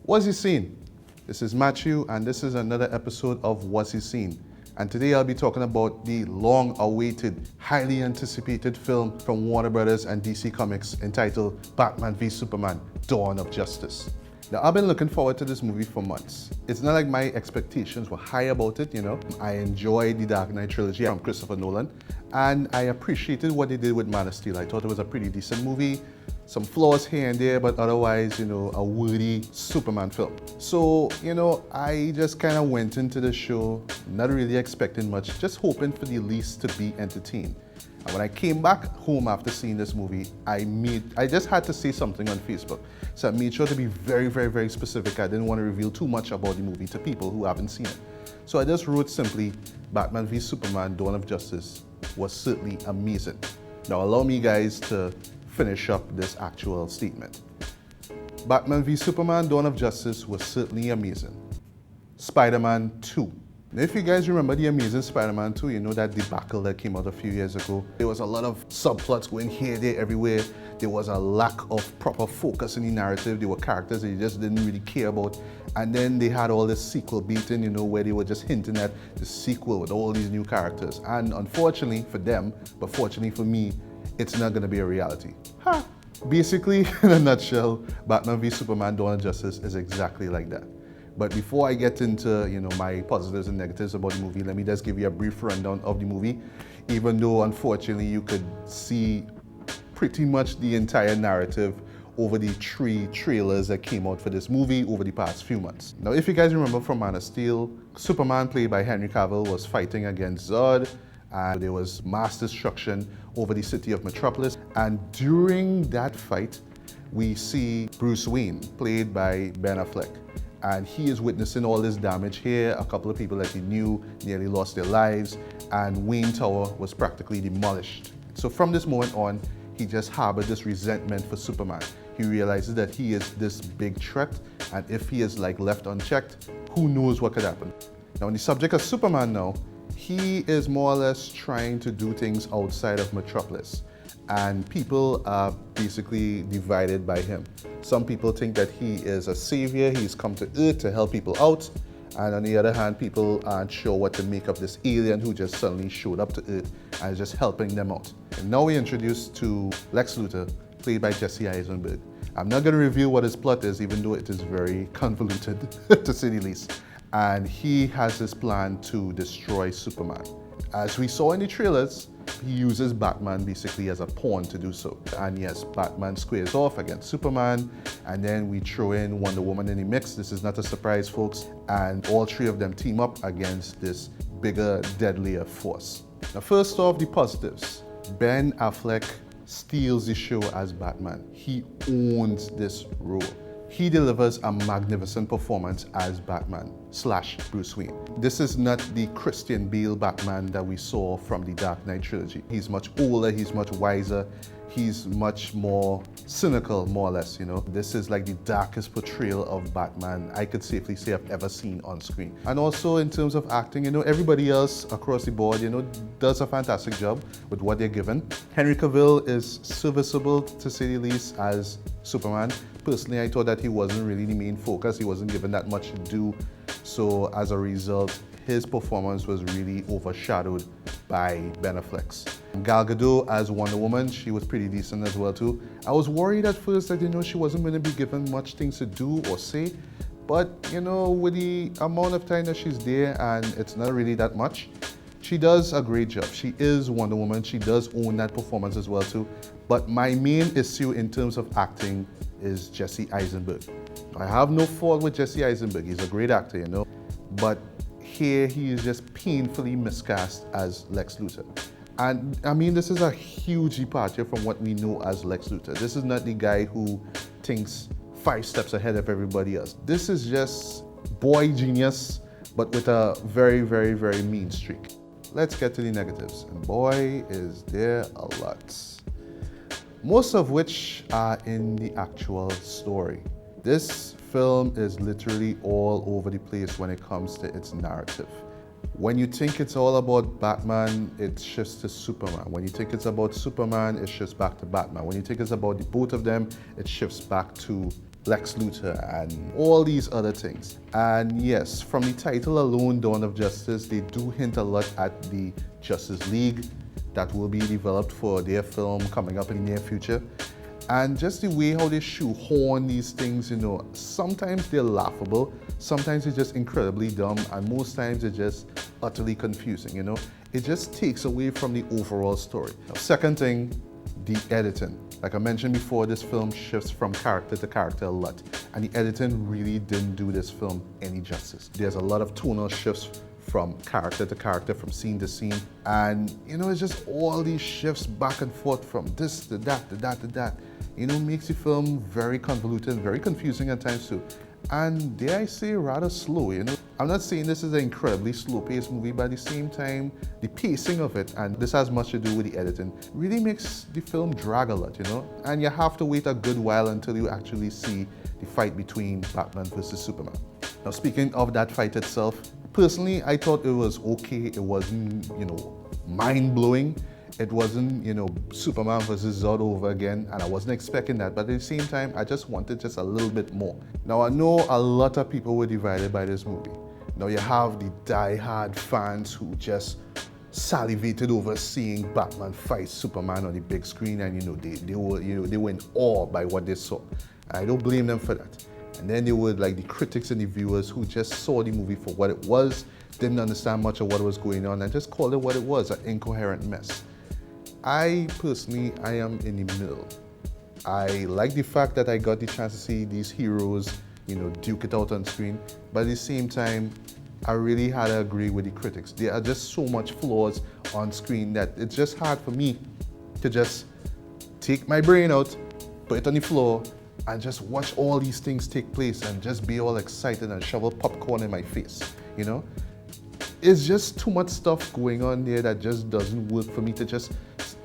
What's he seen? This is Matthew, and this is another episode of What's He Seen. And today I'll be talking about the long-awaited, highly anticipated film from Warner Brothers and DC Comics entitled Batman v Superman: Dawn of Justice. Now, I've been looking forward to this movie for months. It's not like my expectations were high about it, you know. I enjoyed the Dark Knight trilogy from Christopher Nolan, and I appreciated what they did with Man of Steel. I thought it was a pretty decent movie. Some flaws here and there, but otherwise, you know, a worthy Superman film. So, you know, I just kind of went into the show, not really expecting much, just hoping for the least to be entertained. And when I came back home after seeing this movie, I just had to say something on Facebook. So I made sure to be very, very, very specific. I didn't want to reveal too much about the movie to people who haven't seen it. So I just wrote simply, Batman v Superman: Dawn of Justice was certainly amazing. Now allow me, guys, to finish up this actual statement. Batman v Superman: Dawn of Justice was certainly amazing. Spider-Man 2. Now, if you guys remember the Amazing Spider-Man 2, you know that debacle that came out a few years ago. There was a lot of subplots going here, there, everywhere. There was a lack of proper focus in the narrative. There were characters that you just didn't really care about. And then they had all this sequel beating, you know, where they were just hinting at the sequel with all these new characters. And unfortunately for them, but fortunately for me, it's not gonna be a reality. Ha! Basically, in a nutshell, Batman v Superman: Dawn of Justice is exactly like that. But before I get into, you know, my positives and negatives about the movie, let me just give you a brief rundown of the movie, even though unfortunately you could see pretty much the entire narrative over the 3 trailers that came out for this movie over the past few months. Now, if you guys remember from Man of Steel, Superman, played by Henry Cavill, was fighting against Zod, and there was mass destruction over the city of Metropolis. And during that fight, we see Bruce Wayne, played by Ben Affleck. And he is witnessing all this damage here. A couple of people that he knew nearly lost their lives, and Wayne Tower was practically demolished. So from this moment on, he just harbored this resentment for Superman. He realizes that he is this big threat, and if he is left unchecked, who knows what could happen. Now, on the subject of Superman now, he is more or less trying to do things outside of Metropolis, and people are basically divided by him. Some people think that he is a savior, he's come to Earth to help people out, and on the other hand, people aren't sure what to make of this alien who just suddenly showed up to Earth and is just helping them out. And now we're introduced to Lex Luthor, played by Jesse Eisenberg. I'm not going to reveal what his plot is, even though it is very convoluted, to say the least. And he has this plan to destroy Superman. As we saw in the trailers, he uses Batman basically as a pawn to do so. And yes, Batman squares off against Superman, and then we throw in Wonder Woman in the mix. This is not a surprise, folks. And all 3 of them team up against this bigger, deadlier force. Now, first off, the positives. Ben Affleck steals the show as Batman. He owns this role. He delivers a magnificent performance as Batman / Bruce Wayne. This is not the Christian Bale Batman that we saw from the Dark Knight trilogy. He's much older, he's much wiser, he's much more cynical, more or less, you know. This is like the darkest portrayal of Batman I could safely say I've ever seen on screen. And also in terms of acting, you know, everybody else across the board, you know, does a fantastic job with what they're given. Henry Cavill is serviceable, to say the least, as Superman. Personally, I thought that he wasn't really the main focus. He wasn't given that much to do. So as a result, his performance was really overshadowed by Ben Affleck's. Gal Gadot as Wonder Woman, she was pretty decent as well too. I was worried at first that, you know, she wasn't going to be given much things to do or say. But, you know, with the amount of time that she's there, and it's not really that much, she does a great job. She is Wonder Woman. She does own that performance as well too. But my main issue in terms of acting is Jesse Eisenberg. I have no fault with Jesse Eisenberg. He's a great actor, you know. But here he is just painfully miscast as Lex Luthor. And I mean, this is a huge departure from what we know as Lex Luthor. This is not the guy who thinks 5 steps ahead of everybody else. This is just boy genius, but with a very, very, very mean streak. Let's get to the negatives. And boy, is there a lot. Most of which are in the actual story. This film is literally all over the place when it comes to its narrative. When you think it's all about Batman, it shifts to Superman. When you think it's about Superman, it shifts back to Batman. When you think it's about the both of them, it shifts back to Lex Luthor, and all these other things. And yes, from the title alone, Dawn of Justice, they do hint a lot at the Justice League that will be developed for their film coming up in the near future. And just the way how they shoehorn these things, you know, sometimes they're laughable, sometimes it's just incredibly dumb, and most times it's just utterly confusing, you know. It just takes away from the overall story. Now, second thing, the editing. Like I mentioned before, this film shifts from character to character a lot, and the editing really didn't do this film any justice. There's a lot of tonal shifts from character to character, from scene to scene, and you know, it's just all these shifts back and forth from this to that to that to that. You know, makes the film very convoluted, very confusing at times too. And dare I say, rather slow, you know. I'm not saying this is an incredibly slow-paced movie, but at the same time, the pacing of it, and this has much to do with the editing, really makes the film drag a lot, you know. And you have to wait a good while until you actually see the fight between Batman versus Superman. Now, speaking of that fight itself, personally, I thought it was okay. It wasn't, you know, mind-blowing. It wasn't, you know, Superman versus Zod over again, and I wasn't expecting that, but at the same time, I just wanted just a little bit more. Now, I know a lot of people were divided by this movie. Now, you have the die-hard fans who just salivated over seeing Batman fight Superman on the big screen, and they were in awe by what they saw. I don't blame them for that. And then there were like the critics and the viewers who just saw the movie for what it was, didn't understand much of what was going on, and just called it what it was, an incoherent mess. I personally, I am in the middle. I like the fact that I got the chance to see these heroes, you know, duke it out on screen, but at the same time, I really had to agree with the critics. There are just so much flaws on screen that it's just hard for me to just take my brain out, put it on the floor, and just watch all these things take place and just be all excited and shovel popcorn in my face, you know? It's just too much stuff going on there that just doesn't work for me to just,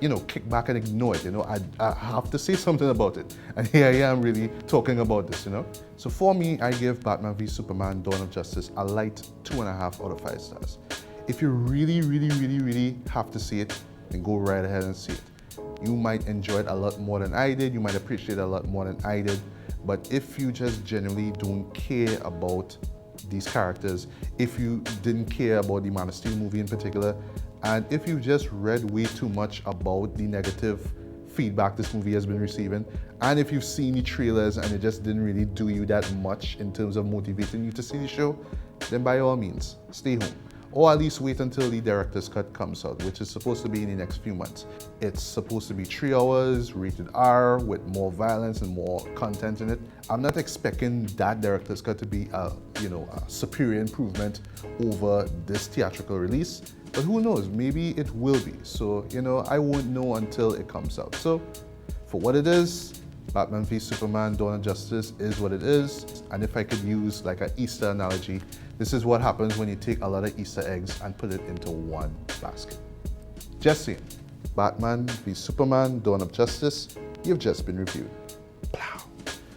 you know, kick back and ignore it, you know. I have to say something about it. And here I am really talking about this, you know. So for me, I give Batman v Superman Dawn of Justice a light 2.5 out of 5 stars. If you really have to see it, then go right ahead and see it. You might enjoy it a lot more than I did. You might appreciate it a lot more than I did. But if you just genuinely don't care about these characters, if you didn't care about the Man of Steel movie in particular, and if you just read way too much about the negative feedback this movie has been receiving, and if you've seen the trailers and it just didn't really do you that much in terms of motivating you to see the show, then by all means, stay home. Or at least wait until the director's cut comes out, which is supposed to be in the next few months. It's supposed to be 3 hours, rated R, with more violence and more content in it. I'm not expecting that director's cut to be a superior improvement over this theatrical release, but who knows, maybe it will be. So, you know, I won't know until it comes out. So, for what it is, Batman v Superman Dawn of Justice is what it is. And if I could use like an Easter analogy, this is what happens when you take a lot of Easter eggs and put it into one basket. Just saying, Batman v Superman Dawn of Justice, you've just been reviewed.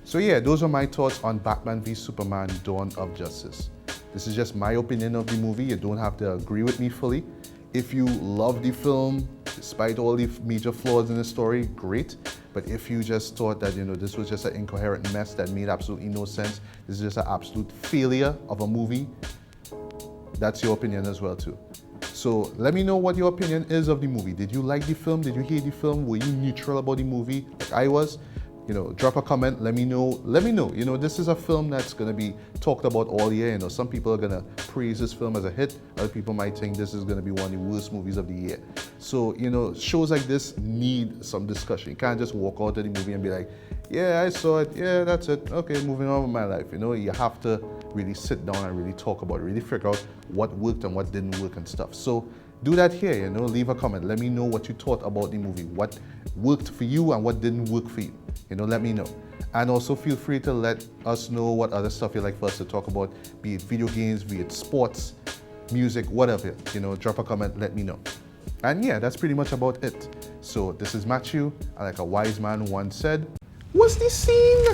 So yeah, those are my thoughts on Batman v Superman Dawn of Justice. This is just my opinion of the movie. You don't have to agree with me fully. If you love the film, despite all the major flaws in the story, great. But if you just thought that, you know, this was just an incoherent mess that made absolutely no sense, this is just an absolute failure of a movie, that's your opinion as well too. So let me know what your opinion is of the movie. Did you like the film? Did you hate the film? Were you neutral about the movie like I was? You know, drop a comment, let me know. You know, this is a film that's gonna be talked about all year. You know, some people are gonna praise this film as a hit. Other people might think this is gonna be one of the worst movies of the year. So, you know, shows like this need some discussion. You can't just walk out of the movie and be like, yeah, I saw it, yeah, that's it, okay, moving on with my life. You know, you have to really sit down and really talk about it, really figure out what worked and what didn't work and stuff. So do that here, you know, leave a comment. Let me know what you thought about the movie, what worked for you and what didn't work for you. You know, let me know. And also feel free to let us know what other stuff you'd like for us to talk about, be it video games, be it sports, music, whatever. You know, drop a comment, let me know. And yeah, that's pretty much about it. So this is Matthew, and like a wise man once said, what's the scene?